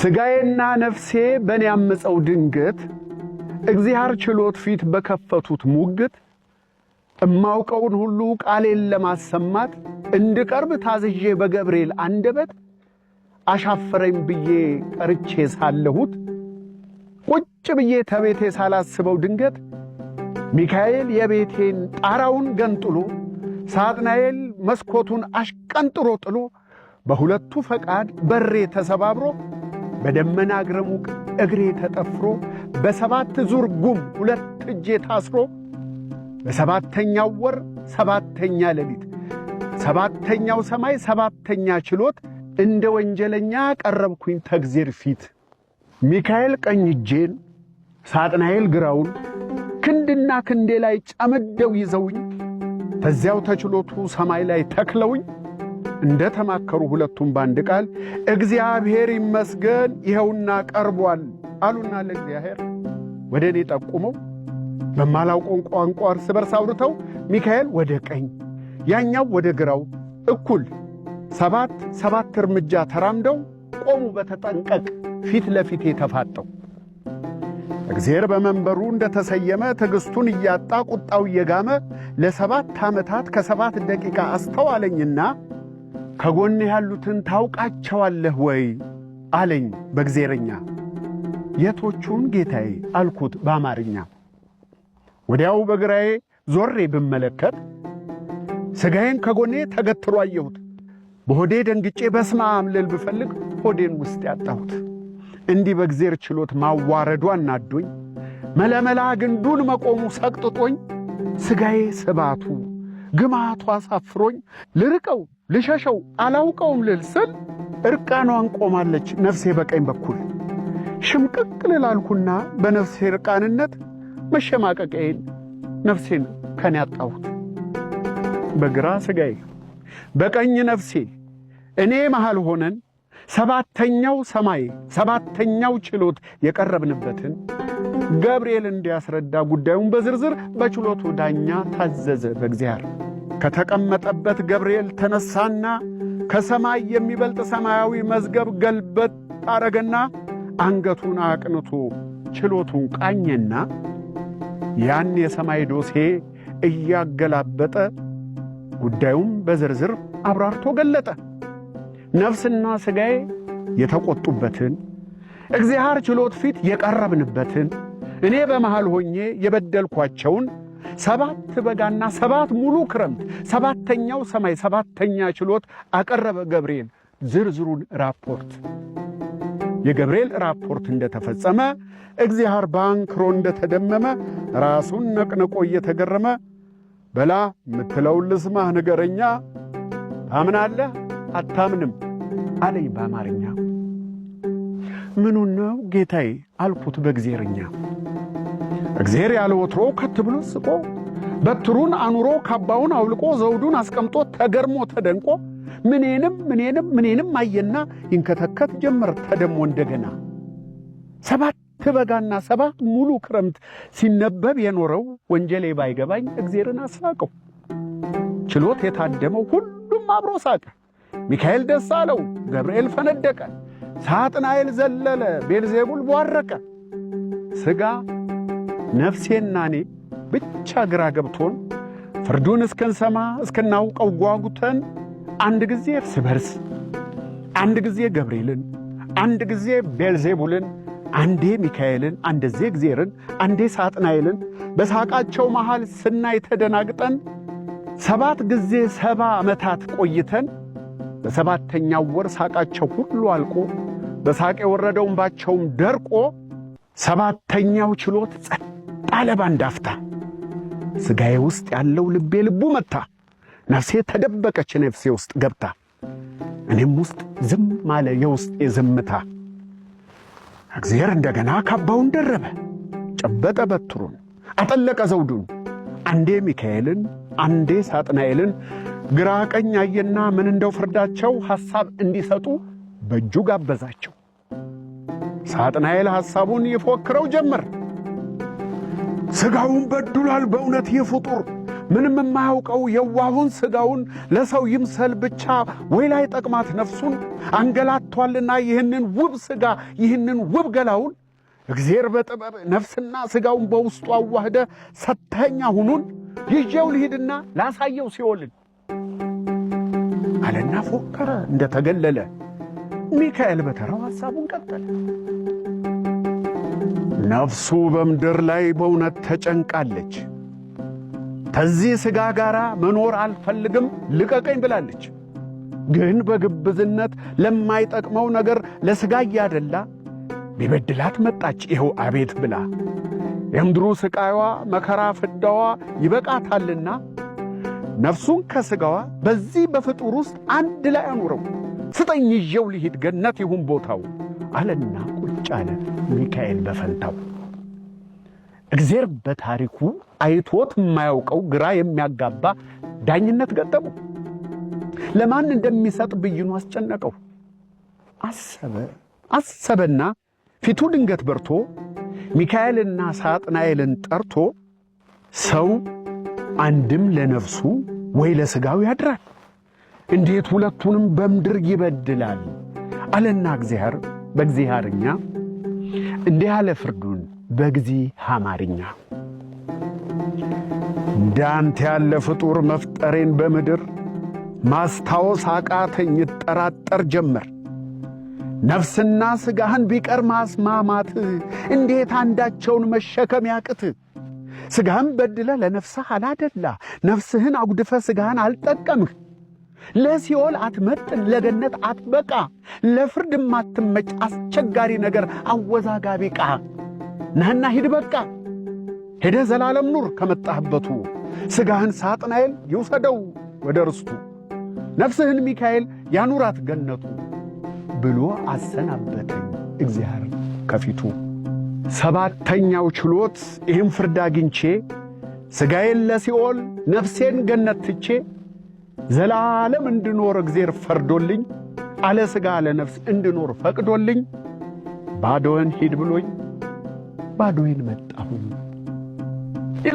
ስጋዬና ነፍሴ በኔ ያመፀው ድንገት እግዚአብሔር ችሎት ፊት በከፈቱት ሙግት እማውቀውን ሁሉ ቃሌን ለማሰማት እንድቀርብ ታዝዤ በገብርኤል አንደበት አሻፈረኝ ብዬ ቀርቼ ሳለሁት ቁጭ ብዬ ተቤቴ ሳላስበው ድንገት ሚካኤል የቤቴን ጣራውን ገንጥሎ ሳጥናኤል መስኮቱን አሽቀንጥሮ ጥሎ በሁለቱ ፈቃድ በሬ ተሰባብሮ በደመና ግረሙቅ እግሬ ተጠፍሮ በሰባት ዙር ጉም ሁለት እጄ ታስሮ በሰባተኛው ወር ሰባተኛ ሌሊት ሰባተኛው ሰማይ ሰባተኛ ችሎት እንደ ወንጀለኛ ቀረብኩኝ ተግዜር ፊት። ሚካኤል ቀኝ እጄን ሳጥናኤል ግራውን ክንድና ክንዴ ላይ ጨመደው ይዘውኝ ተዚያው ተችሎቱ ሰማይ ላይ ተክለውኝ እንደ ተማከሩ ሁለቱም ባንድ ቃል እግዚአብሔር ይመስገን ይኸውና ቀርቧል አሉና ለእግዚአብሔር ወደ እኔ ጠቁመው በማላውቀው ቋንቋ እርስ በርስ አውርተው ሚካኤል ወደ ቀኝ ያኛው ወደ ግራው እኩል ሰባት እርምጃ ተራምደው ቆሙ በተጠንቀቅ ፊት ለፊት ተፋጠው። እግዚአብሔር በመንበሩ እንደተሰየመ ትዕግስቱን እያጣ ቁጣው እየጋመ ለሰባት ዓመታት ከሰባት ደቂቃ አስተዋለኝና ከጎኔ ያሉትን ታውቃቸዋለህ ወይ አለኝ በእግዚአብሔርኛ። የቶቹን ጌታዬ አልኩት በአማርኛ። ወዲያው በግራዬ ዞሬ ብመለከት ሥጋዬን ከጎኔ ተገትሮ አየሁት። በሆዴ ደንግጬ በስመ አብ ልል ብፈልግ ሆዴን ውስጥ ያጣሁት። እንዲህ በእግዚአብሔር ችሎት ማዋረዱ አናዶኝ መለመላ ግንዱን መቆሙ ሰቅጥጦኝ ሥጋዬ ስባቱ ግማቱ አሳፍሮኝ ልርቀው ልሸሸው አላውቀውም ልል ስል እርቃኗን ቆማለች ነፍሴ በቀኝ በኩል። ሽምቅቅ ልላልኩና በነፍሴ ርቃንነት መሸማቀቄን ነፍሴን ከኔ ያጣሁት። በግራ ሥጋዬ በቀኝ ነፍሴ እኔ መሃል ሆነን ሰባተኛው ሰማይ ሰባተኛው ችሎት የቀረብንበትን ገብርኤል እንዲያስረዳ ጉዳዩን በዝርዝር በችሎቱ ዳኛ ታዘዘ በእግዚአብሔር። ከተቀመጠበት ገብርኤል ተነሳና ከሰማይ የሚበልጥ ሰማያዊ መዝገብ ገልበጥ አረገና አንገቱን አቅንቶ ችሎቱን ቃኘና ያን የሰማይ ዶሴ እያገላበጠ ጉዳዩን በዝርዝር አብራርቶ ገለጠ። ነፍስና ሥጋዬ የተቆጡበትን እግዚአብሔር ችሎት ፊት የቀረብንበትን እኔ በመሃል ሆኜ የበደልኳቸውን ሰባት በጋና ሰባት ሙሉ ክረምት ሰባተኛው ሰማይ ሰባተኛ ችሎት አቀረበ ገብርኤል ዝርዝሩን ራፖርት። የገብርኤል ራፖርት እንደተፈጸመ እግዚአብሔር ባንክሮ እንደተደመመ ራሱን ነቅንቆ እየተገረመ በላ ምትለውን ልስማህ ንገረኛ፣ ታምናለህ አታምንም አለኝ በአማርኛ። ምኑን ነው ጌታዬ አልኩት በእግዚአብሔርኛ። እግዚአብሔር ያለ ወትሮ ከት ብሎ ስቆ በትሩን አኑሮ ካባውን አውልቆ ዘውዱን አስቀምጦ ተገርሞ ተደንቆ ምኔንም አየና ይንከተከት ጀመር ተደሞ እንደገና። ሰባት በጋና ሰባት ሙሉ ክረምት ሲነበብ የኖረው ወንጀሌ ባይገባኝ እግዚአብሔርን አሳቀው። ችሎት የታደመው ሁሉም አብሮ ሳቀ። ሚካኤል ደስ አለው፣ ገብርኤል ፈነደቀ፣ ሳጥናኤል ዘለለ፣ ቤልዜቡል ቧረቀ። ሥጋ ነፍሴና እኔ ብቻ ግራ ገብቶን ፍርዱን እስክንሰማ እስክናውቀው ጓጉተን አንድ ጊዜ እርስ በርስ አንድ ጊዜ ገብርኤልን አንድ ጊዜ ቤልዜቡልን አንዴ ሚካኤልን አንደዜ እግዚአብሔርን አንዴ ሳጥናኤልን በሳቃቸው መሃል ስናይ ተደናግጠን ሰባት ጊዜ 70 ዓመታት ቆይተን በሰባተኛው ወር ሳቃቸው ሁሉ አልቆ በሳቅ የወረደው እንባቸውም ደርቆ ሰባተኛው ችሎት ጸጥ አለ ባንድ አፍታ። ሥጋዬ ውስጥ ያለው ልቤ ልቡ መታ፣ ነፍሴ ተደበቀች ነፍሴ ውስጥ ገብታ፣ እኔም ውስጥ ዝም አለ የውስጤ ዝምታ። እግዚአብሔር እንደገና ካባውን ደረበ፣ ጨበጠ በትሩን፣ አጠለቀ ዘውዱን። አንዴ ሚካኤልን አንዴ ሳጥናኤልን ግራ ቀኝ አየና ምን እንደው ፍርዳቸው ሐሳብ እንዲሰጡ በእጁ ጋበዛቸው። ሳጥናኤል ሐሳቡን ይፎክረው ጀመር። ሥጋውን በድሏል በእውነት ይፍጡር፣ ምንም የማያውቀው የዋሁን ሥጋውን ለሰው ይምሰል ብቻ ወይ ላይ ጠቅማት ነፍሱን አንገላቷልና ይህንን ውብ ሥጋ ይህንን ውብ ገላውን እግዚአብሔር በጥበብ ነፍስና ሥጋውን በውስጡ አዋህደ ሰተኛ ሁኑን ይዤው ልሂድና ላሳየው ሲኦልን አለና ፎከረ። እንደተገለለ ሚካኤል በተራው ሐሳቡን ቀጠለ። ነፍሱ በምድር ላይ በእውነት ተጨንቃለች። ከዚህ ሥጋ ጋር መኖር አልፈልግም ልቀቀኝ ብላለች። ግን በግብዝነት ለማይጠቅመው ነገር ለሥጋ እያደላ ቢበድላት መጣች ይኸው አቤት ብላ። የምድሩ ስቃይዋ መከራ ፍዳዋ ይበቃታልና ነፍሱን ከሥጋዋ በዚህ በፍጡር ውስጥ አንድ ላይ አኑረው ስጠኝ ይዤው ልሂድ ገነት ይሁን ቦታው አለና ቁጭ አለ ሚካኤል በፈንታው። እግዚአብሔር በታሪኩ አይቶት የማያውቀው ግራ የሚያጋባ ዳኝነት ገጠመው። ለማን እንደሚሰጥ ብይኑ አስጨነቀው። አሰበና ፊቱ ድንገት በርቶ ሚካኤልና ሳጥናኤልን ጠርቶ ሰው አንድም ለነፍሱ ወይ ለሥጋው ያድራል፣ እንዴት ሁለቱንም በምድር ይበድላል አለና እግዚአብሔር በእግዚአብሔርኛ እንዲህ ያለ ፍርዱን በእግዚአብሔር አማርኛ እንዳንተ ያለ ፍጡር መፍጠሬን በምድር ማስታወስ አቃተኝ እጠራጠር ጀመር። ነፍስና ሥጋህን ቢቀር ማስማማት እንዴት አንዳቸውን መሸከም ያቅት? ሥጋህን በድለ ለነፍስህ አላደላ፣ ነፍስህን አጉድፈ ሥጋህን አልጠቀምህ። ለሲኦል አትመጥን፣ ለገነት አትበቃ፣ ለፍርድ ማትመጭ አስቸጋሪ ነገር አወዛጋቢ ቃ ነህና ሂድ በቃ። ሄደህ ዘላለም ኑር ከመጣህበቱ፣ ሥጋህን ሳጥናኤል ይውሰደው ወደ ርስቱ፣ ነፍስህን ሚካኤል ያኑራት ገነቱ ብሎ አሰናበተኝ እግዚአብሔር ከፊቱ። ሰባተኛው ችሎት ይህም ፍርድ አግኝቼ ሥጋዬን ለሲኦል ነፍሴን ገነት ትቼ ዘላለም እንድኖር እግዚአብሔር ፈርዶልኝ አለ ሥጋ ለነፍስ እንድኖር ፈቅዶልኝ ባዶን ሂድ ብሎኝ ባዶዬን መጣሁኝ።